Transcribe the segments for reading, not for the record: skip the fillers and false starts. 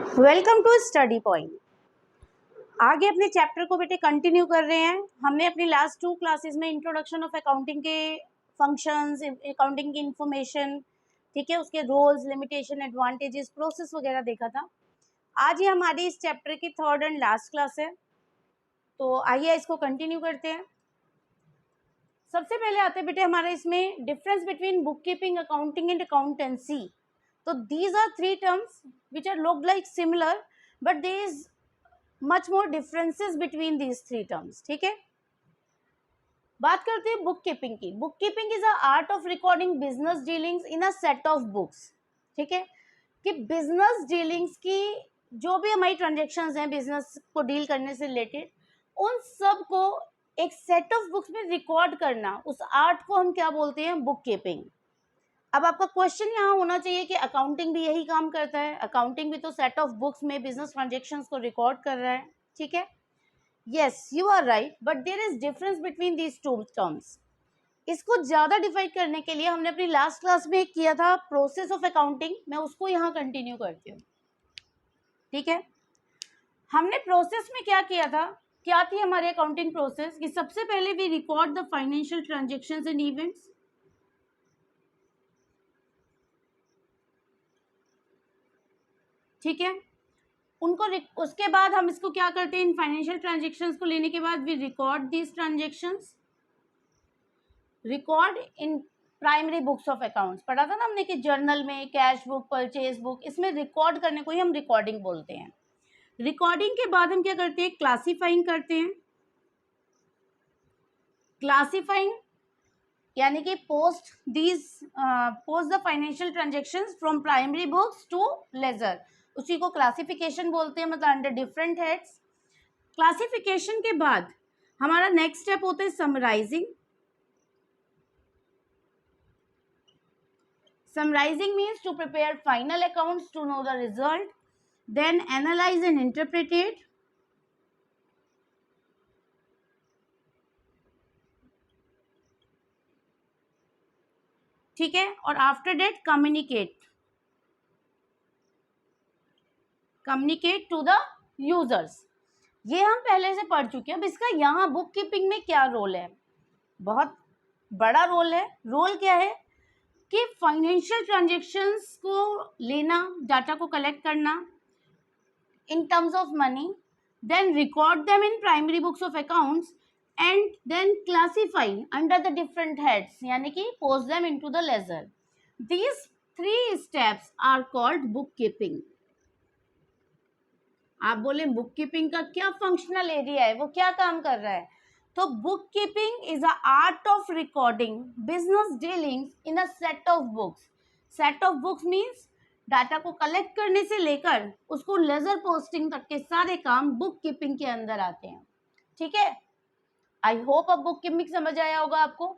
Welcome to study point. आगे अपने chapter को बेटे कंटिन्यू कर रहे हैं। हमने अपनी लास्ट 2 क्लासेस में इंट्रोडक्शन ऑफ अकाउंटिंग के फंक्शंस, अकाउंटिंग की इंफॉर्मेशन, ठीक है, उसके रोल्स, लिमिटेशन, एडवांटेजेस, प्रोसेस वगैरह देखा था। आज ये हमारी इस चैप्टर की थर्ड एंड लास्ट क्लास है, तो आइए इसको कंटिन्यू करते हैं। सबसे पहले आते हैं बेटे हमारे इसमें difference between book keeping, accounting and accountancy. तो these are 3 terms which are look like similar but there is much more differences between these 3 terms. ठीक है, बात करते हैं बुक कीपिंग की। Book keeping is a art of recording business dealings in a set of books. ठीक है, कि business dealings की जो भी हमारी ट्रांजेक्शन्स हैं बिजनेस को डील करने से रिलेटेड, उन सब को एक सेट ऑफ बुक्स में रिकॉर्ड करना, उस आर्ट को हम क्या बोलते हैं? Book keeping. अब आपका क्वेश्चन यहाँ होना चाहिए कि अकाउंटिंग भी यही काम करता है? अकाउंटिंग भी तो सेट ऑफ बुक्स में बिजनेस ट्रांजेक्शन्स को रिकॉर्ड कर रहा है। ठीक है, yes you are right, but there is difference between these two terms. इसको ज्यादा डिफाइन करने के लिए हमने अपनी लास्ट क्लास में किया था प्रोसेस ऑफ अकाउंटिंग, मैं उसको यहाँ कंटिन्यू करती हूँ। ठीक है, हमने प्रोसेस में क्या किया था, क्या थी हमारी अकाउंटिंग प्रोसेस, कि सबसे पहले we record the financial transactions and events. ठीक है, उनको उसके बाद हम इसको क्या करते हैं, इन फाइनेंशियल ट्रांजेक्शन्स को लेने के बाद we record these transactions, record in primary books of accounts. पढ़ा था ना हमने कि जर्नल में, कैश बुक, परचेज बुक, इसमें रिकॉर्ड करने को ही हम रिकॉर्डिंग बोलते हैं। रिकॉर्डिंग के बाद हम क्या करते हैं? क्लासीफाइंग करते हैं। क्लासीफाइंग यानी कि post the financial transactions from primary books to ledger, उसी को क्लासिफिकेशन बोलते हैं, मतलब अंडर डिफरेंट हेड्स। क्लासिफिकेशन के बाद हमारा नेक्स्ट स्टेप होता है summarising. Summarising means to prepare final accounts to know the result, then analyse and interpreted, ठीक है, और after that communicate to the users. ये हम पहले से पढ़ चुके हैं। अब इसका यहाँ बुक कीपिंग में क्या रोल है? बहुत बड़ा रोल है। रोल क्या है कि फाइनेंशियल ट्रांजेक्शन्स को लेना, डाटा को कलेक्ट करना in terms of money, then record them in primary books of accounts and then classify under the different heads, यानी कि post them into the ledger. These 3 steps are called book keeping. आप बोले book keeping का क्या functional area है, वो क्या काम कर रहा है? तो book keeping is a art of recording business dealings in a set of books. Set of books means data को कलेक्ट करने से लेकर उसको लेजर पोस्टिंग तक के सारे काम बुक कीपिंग के अंदर आते हैं। ठीक है, आई होप अब बुक कीपिंग समझ आया होगा आपको।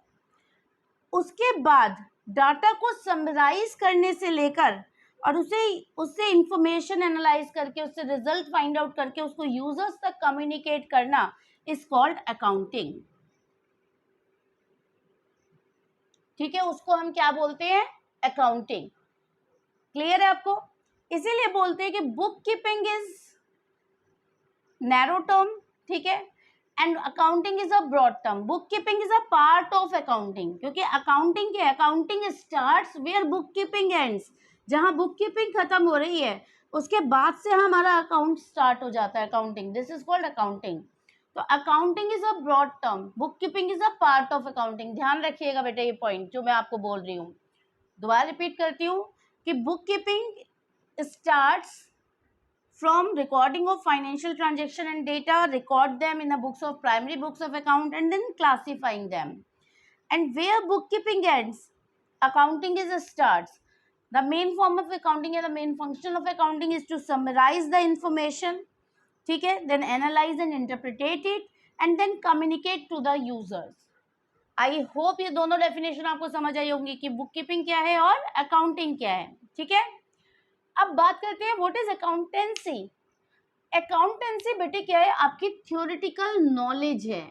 उसके बाद डाटा को समराइज करने से लेकर और उससे इंफॉर्मेशन एनालाइज करके, उससे रिजल्ट फाइंड आउट करके उसको यूजर्स तक कम्युनिकेट करना इज कॉल्ड अकाउंटिंग। ठीक है, उसको हम क्या बोलते हैं? अकाउंटिंग। क्लियर है आपको? इसीलिए बोलते हैं कि book keeping is narrow term, ठीक है, and accounting is a broad term. Book keeping is a part of accounting, क्योंकि accounting starts where book keeping ends. जहां बुक कीपिंग खत्म हो रही है उसके बाद से हमारा अकाउंट स्टार्ट हो जाता है, accounting. This is called accounting. तो accounting is a broad term, book keeping is a part of accounting. ध्यान रखिएगा बेटा ये पॉइंट जो मैं आपको बोल रही हूँ। दोबारा रिपीट करती हूँ कि book keeping starts from recording of financial transaction and data, record them in the books of primary books of account and then classifying them. And where bookkeeping ends, accounting is starts. The main form of accounting and the main function of accounting is to summarize the information, ठीक है, then analyze and interpret it and then communicate to the users. I hope ये दोनों definition आपको समझ आई होंगी कि book keeping क्या है और अकाउंटिंग क्या है। ठीक है, अब बात करते हैं व्हाट इज अकाउंटेंसी। अकाउंटेंसी बेटे क्या है? आपकी थ्योरेटिकल नॉलेज है,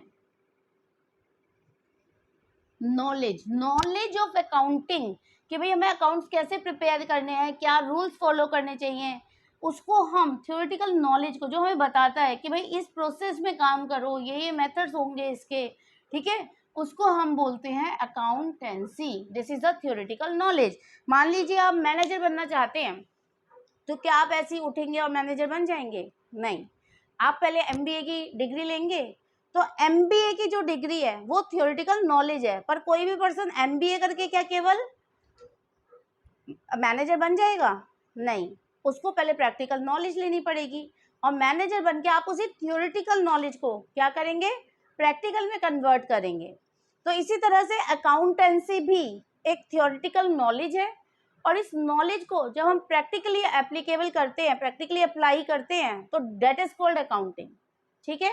नॉलेज ऑफ अकाउंटिंग, कि भाई हमें अकाउंट्स कैसे प्रिपेयर करने हैं, क्या रूल्स फॉलो करने चाहिए, उसको हम थ्योरेटिकल नॉलेज को जो हमें बताता है कि भाई इस प्रोसेस में काम करो, ये मेथड्स होंगे इसके, ठीक है, उसको हम बोलते हैं accountancy. This is the theoretical knowledge. मान लीजिए आप मैनेजर बनना चाहते हैं, तो क्या आप ऐसे ही उठेंगे और मैनेजर बन जाएंगे? नहीं, आप पहले एमबीए की डिग्री लेंगे। तो एमबीए की जो डिग्री है वो थ्योरेटिकल नॉलेज है, पर कोई भी पर्सन एमबीए करके क्या केवल मैनेजर बन जाएगा? नहीं, उसको पहले प्रैक्टिकल नॉलेज लेनी पड़ेगी, और मैनेजर बन के आप उसी थ्योरेटिकल नॉलेज को क्या करेंगे? प्रैक्टिकल में कन्वर्ट करेंगे। तो इसी तरह से अकाउंटेंसी भी एक थ्योरेटिकल नॉलेज है, और इस नॉलेज को जब हम प्रैक्टिकली एप्लीकेबल करते हैं, प्रैक्टिकली अप्लाई करते हैं, तो दैट इज कॉल्ड अकाउंटिंग, ठीक है।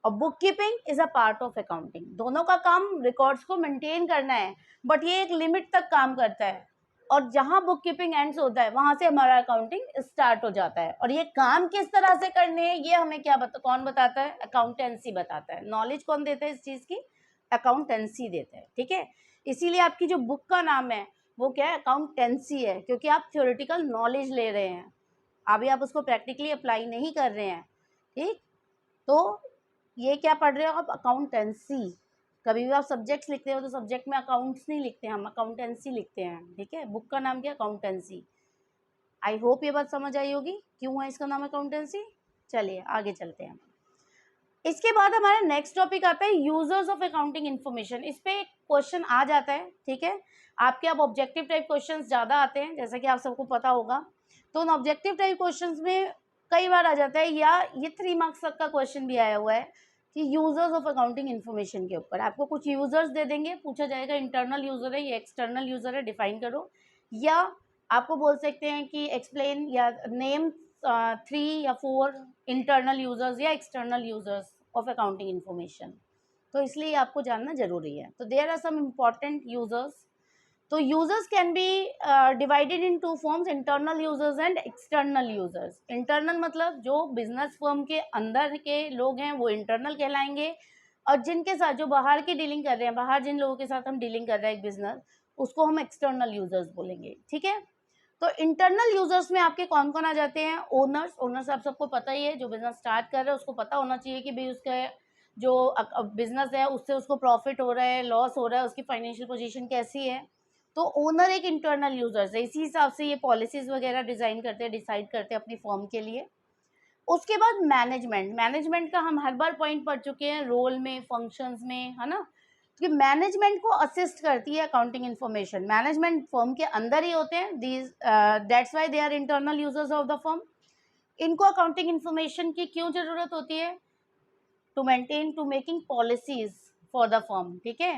और book keeping is a part of accounting. दोनों का काम रिकॉर्ड्स को मेंटेन करना है, बट ये एक लिमिट तक काम करता है, और जहां बुक कीपिंग एंड्स होता है वहां से हमारा अकाउंटिंग स्टार्ट हो जाता है। और ये काम किस तरह से करने हैं ये हमें कौन बताता है? अकाउंटेंसी बताता है। नॉलेज कौन देता है इस चीज की? अकाउंटेंसी देता है, ठीक है। इसीलिए आपकी जो बुक का नाम है वो क्या है? अकाउंटेंसी है, क्योंकि आप थ्योरेटिकल नॉलेज ले रहे हैं, अभी आप उसको प्रैक्टिकली अप्लाई नहीं कर रहे हैं, ठीक। तो ये क्या पढ़ रहे हो आप? अकाउंटेंसी। कभी भी आप सब्जेक्ट्स लिखते हो तो सब्जेक्ट में अकाउंट्स नहीं लिखते हैं, हम अकाउंटेंसी लिखते हैं, ठीक है। बुक का नाम क्या? अकाउंटेंसी। आई होप ये बात समझ आई होगी क्यों है इसका नाम अकाउंटेंसी। चलिए आगे चलते हैं। इसके बाद हमारा नेक्स्ट टॉपिक आता है यूजर्स ऑफ अकाउंटिंग इन्फॉर्मेशन। इस पे क्वेश्चन आ जाता है, ठीक है। आपके अब ऑब्जेक्टिव टाइप क्वेश्चन ज़्यादा आते हैं, जैसा कि आप सबको पता होगा। तो उन ऑब्जेक्टिव टाइप क्वेश्चन में कई बार आ जाता है, या ये 3 मार्क्स तक का क्वेश्चन भी आया हुआ है कि यूजर्स ऑफ अकाउंटिंग इन्फॉर्मेशन के ऊपर आपको कुछ यूजर्स दे देंगे, पूछा जाएगा इंटरनल यूजर है या एक्सटर्नल यूजर है, डिफाइन करो। या आपको बोल सकते हैं कि एक्सप्लेन या नेम 3 या 4 इंटरनल यूजर्स या external users of accounting information. तो इसलिए आपको जानना जरूरी है। तो there are some important users. तो users can be divided in 2 forms, internal users and external users. Internal मतलब जो बिजनेस फर्म के अंदर के लोग हैं वो इंटरनल कहलाएंगे, और जिनके साथ जो बाहर की डीलिंग कर रहे हैं, बाहर जिन लोगों के साथ हम डीलिंग कर रहे हैं एक बिजनेस, उसको हम एक्सटर्नल यूजर्स बोलेंगे, ठीक है। तो इंटरनल यूजर्स में आपके कौन कौन आ जाते हैं? ओनर्स। ओनर्स आप सबको पता ही है, जो बिजनेस स्टार्ट कर रहे हैं उसको पता होना चाहिए कि भाई उसका जो बिजनेस है उससे उसको प्रॉफिट हो रहा है, लॉस हो रहा है, उसकी फाइनेंशियल पोजीशन कैसी है। तो ओनर एक इंटरनल यूजर्स है, इसी हिसाब से ये पॉलिसीज वगैरह डिजाइन करते हैं, डिसाइड करते हैं अपनी फर्म के लिए। उसके बाद मैनेजमेंट। मैनेजमेंट का हम हर बार पॉइंट पढ़ चुके हैं, रोल में, फंक्शंस में, है ना। कि मैनेजमेंट को असिस्ट करती है अकाउंटिंग इन्फॉर्मेशन। मैनेजमेंट फर्म के अंदर ही होते हैं, these that's why they are internal users of the firm. इनको अकाउंटिंग इन्फॉर्मेशन की क्यों जरूरत होती है? To maintain, to making policies for the firm, ठीक है।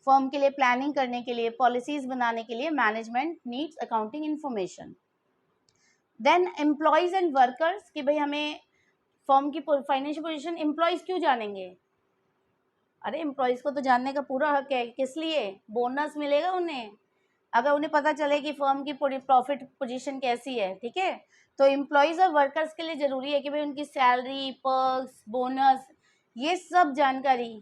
फर्म के लिए प्लानिंग करने के लिए, पॉलिसीज बनाने के लिए management needs accounting information. Then employees and workers, कि भाई हमें फर्म की फाइनेंशियल पोजीशन एम्प्लॉयज क्यों जानेंगे? अरे एम्प्लॉयज को तो जानने का पूरा हक है, किस लिए? बोनस मिलेगा उन्हें, अगर उन्हें पता चले कि फर्म की प्रॉफिट पोजीशन कैसी है, ठीक है। तो एम्प्लॉयज और वर्कर्स के लिए जरूरी है कि भाई उनकी सैलरी, पर्क्स, बोनस, ये सब जानकारी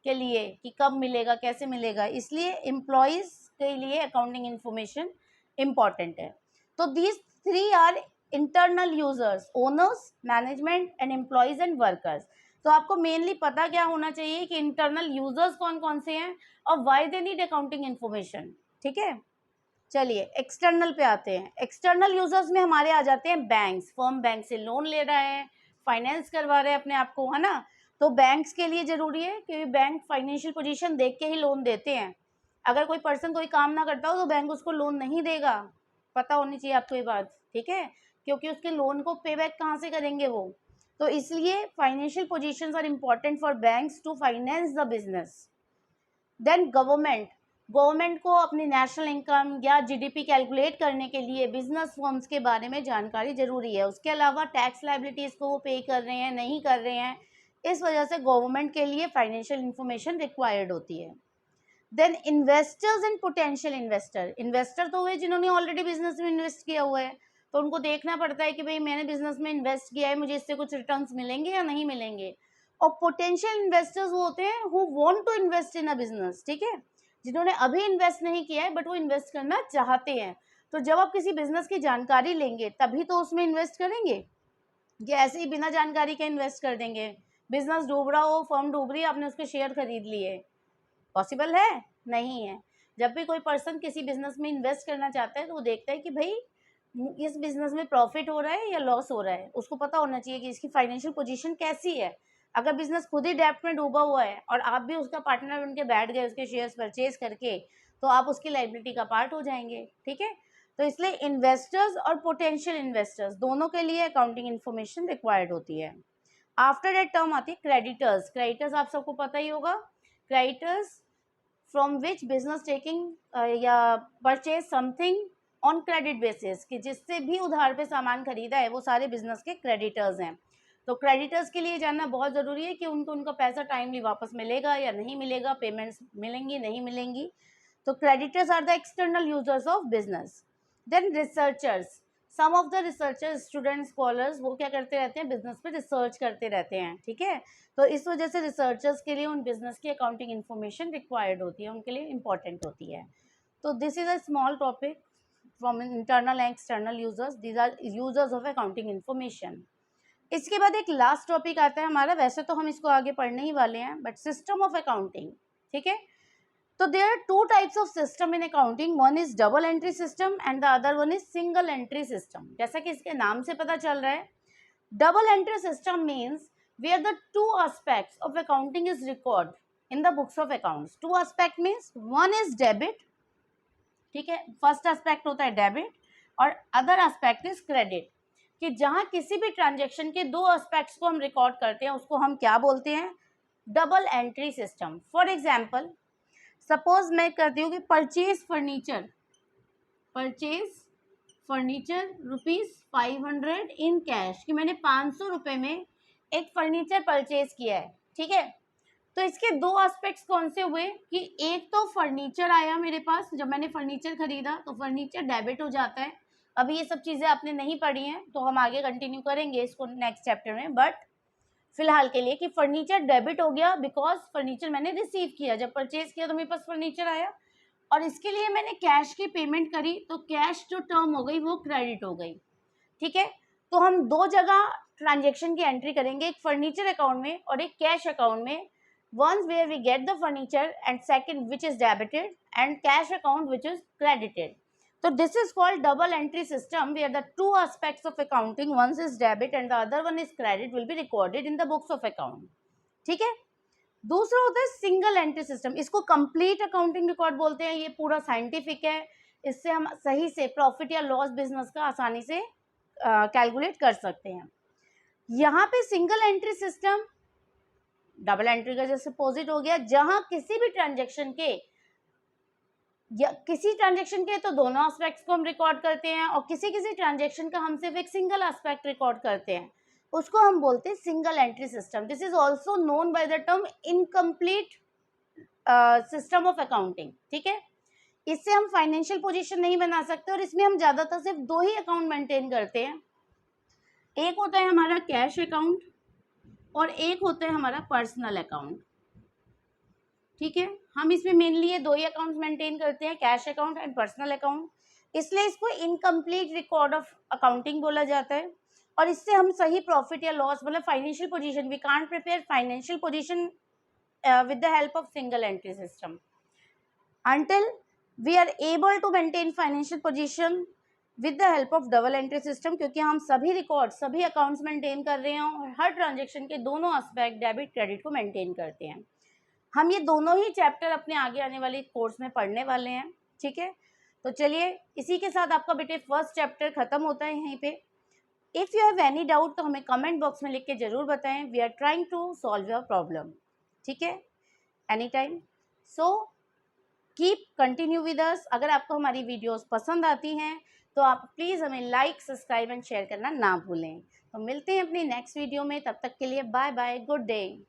के लिए कि कब मिलेगा, कैसे मिलेगा, इसलिए एम्प्लॉयज के लिए अकाउंटिंग इन्फॉर्मेशन इम्पॉर्टेंट है। तो these 3 are internal users, owners, management and employees and workers. तो आपको मेनली पता क्या होना चाहिए कि इंटरनल यूजर्स कौन कौन से हैं और why they need accounting information, ठीक है। चलिए एक्सटर्नल पे आते हैं। एक्सटर्नल यूजर्स में हमारे आ जाते हैं बैंक्स। फर्म बैंक से लोन ले रहा है, फाइनेंस करवा रहे हैं अपने आप को, है ना। तो बैंक्स के लिए जरूरी है कि बैंक फाइनेंशियल पोजीशन देख के ही लोन देते हैं। अगर कोई पर्सन कोई काम ना करता हो तो बैंक उसको लोन नहीं देगा, पता होनी चाहिए आपको ये बात, ठीक है। क्योंकि उसके लोन को पे बैक कहाँ से करेंगे वो। तो इसलिए financial positions are important for banks to finance the business. Then government को अपनी नेशनल इनकम या जीडीपी कैलकुलेट करने के लिए बिजनेस फर्म्स के बारे में जानकारी जरूरी है। उसके अलावा टैक्स लायबिलिटीज को वो पे कर रहे हैं, नहीं कर रहे हैं, इस वजह से गवर्नमेंट के लिए फाइनेंशियल इंफॉर्मेशन रिक्वायर्ड होती है। Then investors and potential investor. Investor तो हुए जिन्होंने ऑलरेडी बिजनेस में इन्वेस्ट किया हुआ है, तो उनको देखना पड़ता है कि भाई मैंने बिजनेस में इन्वेस्ट किया है, मुझे इससे कुछ रिटर्न्स मिलेंगे या नहीं मिलेंगे। और पोटेंशियल इन्वेस्टर्स वो होते हैं who want to invest in a business, ठीक है, जिन्होंने अभी इन्वेस्ट नहीं किया है बट वो इन्वेस्ट करना चाहते हैं। तो जब आप किसी बिजनेस की जानकारी लेंगे तभी तो उसमें इन्वेस्ट करेंगे, कि ऐसे ही बिना जानकारी के इन्वेस्ट कर देंगे। बिजनेस डूब रहा हो, फर्म डूब रही है, आपने उसके शेयर खरीद लिए, पॉसिबल है? नहीं है। जब भी कोई पर्सन किसी बिजनेस में इन्वेस्ट करना चाहता है तो वो देखता है कि भाई इस बिजनेस में प्रॉफिट हो रहा है या लॉस हो रहा है, उसको पता होना चाहिए कि इसकी फाइनेंशियल पोजीशन कैसी है। अगर बिजनेस खुद ही डेब्ट में डूबा हुआ है और आप भी उसका पार्टनर बन के बैठ गए उसके शेयर्स परचेज करके, तो आप उसकी लायबिलिटी का पार्ट हो जाएंगे, ठीक है। तो इसलिए इन्वेस्टर्स और पोटेंशियल इन्वेस्टर्स दोनों के लिए अकाउंटिंग इन्फॉर्मेशन रिक्वायर्ड होती है। आफ्टर दैट टर्म आती है क्रेडिटर्स। क्रेडिटर्स आप सबको पता ही होगा, creditors from which business taking या purchase something on credit basis, कि जिससे भी उधार पे सामान खरीदा है वो सारे बिजनेस के क्रेडिटर्स हैं। तो क्रेडिटर्स के लिए जानना बहुत ज़रूरी है कि उनको उनका पैसा टाइमली वापस मिलेगा या नहीं मिलेगा, पेमेंट्स मिलेंगी नहीं मिलेंगी। तो creditors are the external users of business. Then researchers, some of the researchers, student, scholars, वो क्या करते रहते हैं, बिजनेस पे रिसर्च करते रहते हैं, ठीक है। तो इस वजह से रिसर्चर्स के लिए उन बिजनेस की अकाउंटिंग इन्फॉर्मेशन रिक्वायर्ड होती है, उनके लिए इंपॉर्टेंट होती है। तो this is a small topic from internal and external users, these are users of accounting information. इसके बाद एक लास्ट टॉपिक आता है हमारा, वैसे तो हम इसको आगे पढ़ने ही वाले हैं, बट सिस्टम ऑफ अकाउंटिंग, ठीक है। तो there are two types of system in accounting, one is double entry system and the other one is single entry system. जैसा कि इसके नाम से पता चल रहा है, double entry system means where the two aspects of accounting is record in the books of accounts. Two aspect means one is debit, ठीक है, फर्स्ट एस्पेक्ट होता है डेबिट और अदर एस्पेक्ट इज क्रेडिट, कि जहां किसी भी ट्रांजेक्शन के दो एस्पेक्ट्स को हम रिकॉर्ड करते हैं उसको हम क्या बोलते हैं, double entry system. For example, suppose मैं करती हूँ कि परचेज फर्नीचर ₹500 इन कैश, कि मैंने 500 रुपये में एक फर्नीचर परचेज किया है, ठीक है। तो इसके दो एस्पेक्ट्स कौन से हुए, कि एक तो फर्नीचर आया मेरे पास, जब मैंने फर्नीचर खरीदा तो फर्नीचर डेबिट हो जाता है। अभी ये सब चीज़ें आपने नहीं पढ़ी हैं तो हम आगे कंटिन्यू करेंगे इसको नेक्स्ट चैप्टर में, बट फिलहाल के लिए कि फर्नीचर डेबिट हो गया बिकॉज फर्नीचर मैंने रिसीव किया, जब परचेज किया तो मेरे पास फर्नीचर आया और इसके लिए मैंने कैश की पेमेंट करी, तो कैश जो टर्म हो गई वो क्रेडिट हो गई, ठीक है। तो हम दो जगह ट्रांजेक्शन की एंट्री करेंगे, एक फर्नीचर अकाउंट में और एक कैश अकाउंट में। Once where we get the furniture and second which is debited and cash account which is credited. So this is called double entry system where the two aspects of accounting, one is debit and the other one is credit, will be recorded in the books of account. ठीक है। दूसरा होता है single entry system, इसको complete accounting record बोलते हैं। ये पूरा साइंटिफिक है, इससे हम सही से प्रॉफिट या लॉस बिजनेस का आसानी से कैलकुलेट कर सकते हैं। यहाँ पे single entry system double entry का जैसे अपोजिट हो गया, जहां किसी भी ट्रांजैक्शन के या किसी ट्रांजैक्शन के तो दोनों एस्पेक्ट्स को हम रिकॉर्ड करते हैं और किसी किसी ट्रांजैक्शन का हम सिर्फ एक सिंगल एस्पेक्ट रिकॉर्ड करते हैं, उसको हम बोलते हैं single entry system. This is also known by the term incomplete system of accounting, ठीक है। इससे हम फाइनेंशियल पोजीशन नहीं बना सकते और इसमें हम ज़्यादातर सिर्फ दो ही अकाउंट मेंटेन करते हैं, एक होता है हमारा कैश अकाउंट और एक होता है हमारा पर्सनल अकाउंट, ठीक है। हम इसमें मेनली ये दो ही अकाउंट्स मेंटेन करते हैं, cash account and personal account, इसलिए इसको इनकम्प्लीट रिकॉर्ड ऑफ अकाउंटिंग बोला जाता है। और इससे हम सही प्रॉफिट या लॉस, मतलब financial position, we can't prepare financial position with the help of single entry system until we are able to maintain financial position with the help of double entry system, क्योंकि हम सभी record, सभी accounts maintain कर रहे हैं और हर transaction के दोनों एस्पेक्ट डेबिट क्रेडिट को मेंटेन करते हैं। हम ये दोनों ही चैप्टर अपने आगे आने वाले कोर्स में पढ़ने वाले हैं, ठीक है। तो चलिए इसी के साथ आपका बेटे फर्स्ट चैप्टर खत्म होता है यहीं पे। If you have any doubt तो हमें कमेंट बॉक्स में लिख के ज़रूर बताएं, we are trying to solve your problem, ठीक है, any time. So keep continue with us. अगर आपको हमारी वीडियोस पसंद आती हैं तो आप प्लीज़ हमें लाइक, सब्सक्राइब एंड शेयर करना ना भूलें। तो मिलते हैं अपनी नेक्स्ट वीडियो में, तब तक के लिए बाय बाय, गुड डे।